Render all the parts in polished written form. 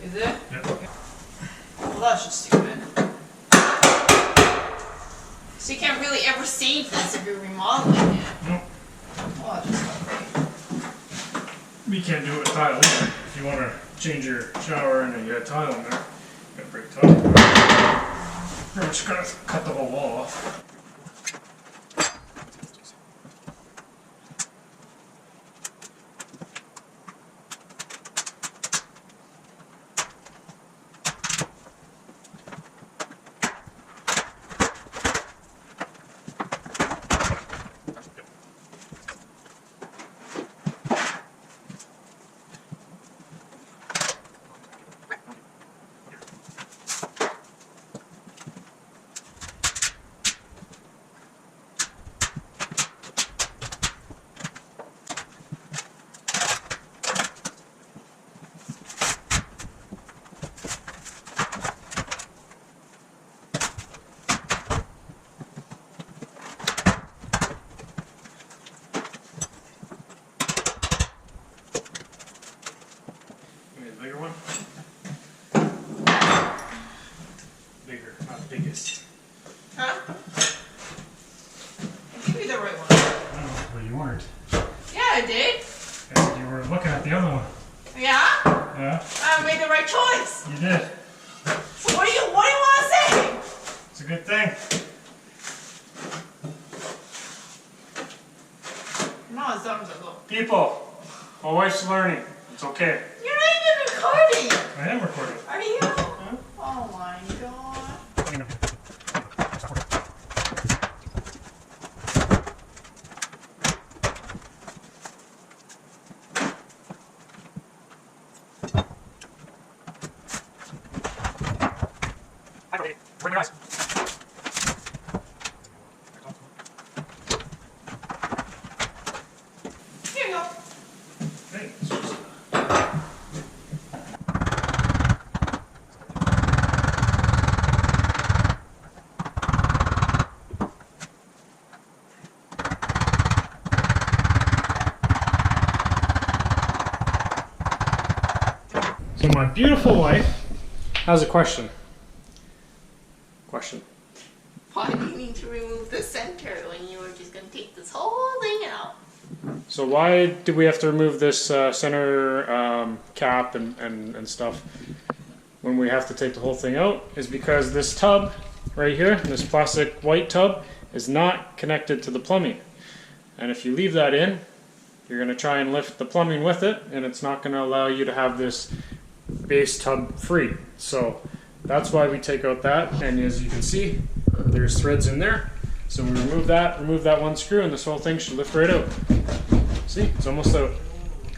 Is it? Yep. Well, that's just stupid. So you can't really ever save this if you're remodeling it. Nope. Well, that's just not great. We can't do it with tile either. If you want to change your shower and you got tile in there, you gotta break tile. Pretty much gotta cut the whole wall off. Bigger one? Bigger, not biggest. Huh? Give me the right one. Oh, well, you weren't. Yeah, I did. I said you were looking at the other one. Yeah? Yeah? I made the right choice. You did. So what do you want to say? It's a good thing. I'm not as dumb as I look. People, my wife's learning. It's okay. You're not even recording. I am recording. Are you? Huh? Oh my god. Hi, buddy. Bring your eyes. Here you go. Hey, it's just... So my beautiful wife has a question. Why do you need to remove the center when you were just going to take this whole thing out? So why did we have to remove this center cap and stuff when we have to take the whole thing out? Is because this tub right here, this plastic white tub, is not connected to the plumbing. And if you leave that in, you're going to try and lift the plumbing with it, and it's not going to allow you to have this base tub free. So that's why we take out that, and as you can see, there's threads in there. So we remove that one screw, and this whole thing should lift right out. See, it's almost out.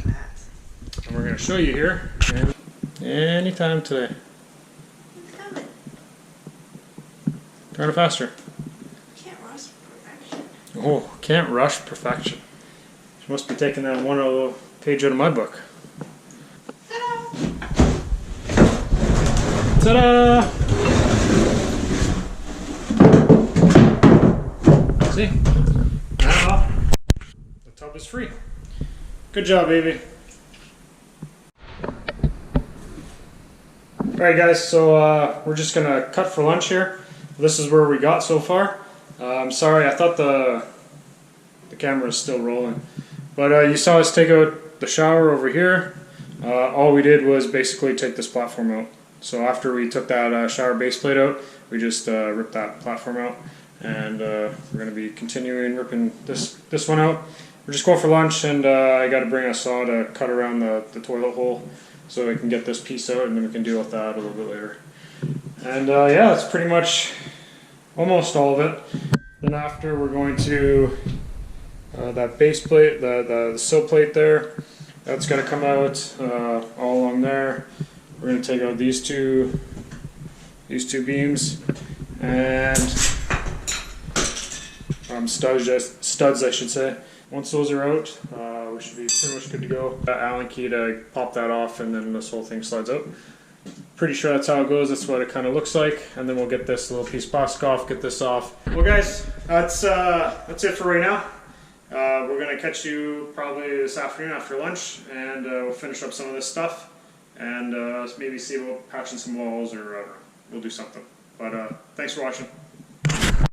And we're going to show you here anytime today. It's coming. Turn it faster. Can't rush perfection. Oh, can't rush perfection. She must be taking that one little page out of my book. Ta-da! See? Now, the tub is free. Good job, baby. Alright guys, so we're just gonna cut for lunch here. This is where we got so far. I'm sorry, I thought the camera was still rolling. But you saw us take out the shower over here. All we did was basically take this platform out. So after we took that shower base plate out, we just ripped that platform out, and we're going to be continuing ripping this one out. We're just going for lunch, and I got to bring a saw to cut around the toilet hole so we can get this piece out, and then we can deal with that a little bit later. And yeah, that's pretty much almost all of it. Then after, we're going to that base plate, the sill plate there, that's going to come out all along there. We're going to take out these two beams and studs, I should say. Once those are out, we should be pretty much good to go. Allen key to pop that off, and then this whole thing slides out. Pretty sure that's how it goes. That's what it kind of looks like, and then we'll get this little piece of plastic off, get this off. Well, guys, that's it for right now. We're going to catch you probably this afternoon after lunch, and we'll finish up some of this stuff. and maybe see about patching some walls, or we'll do something. But thanks for watching.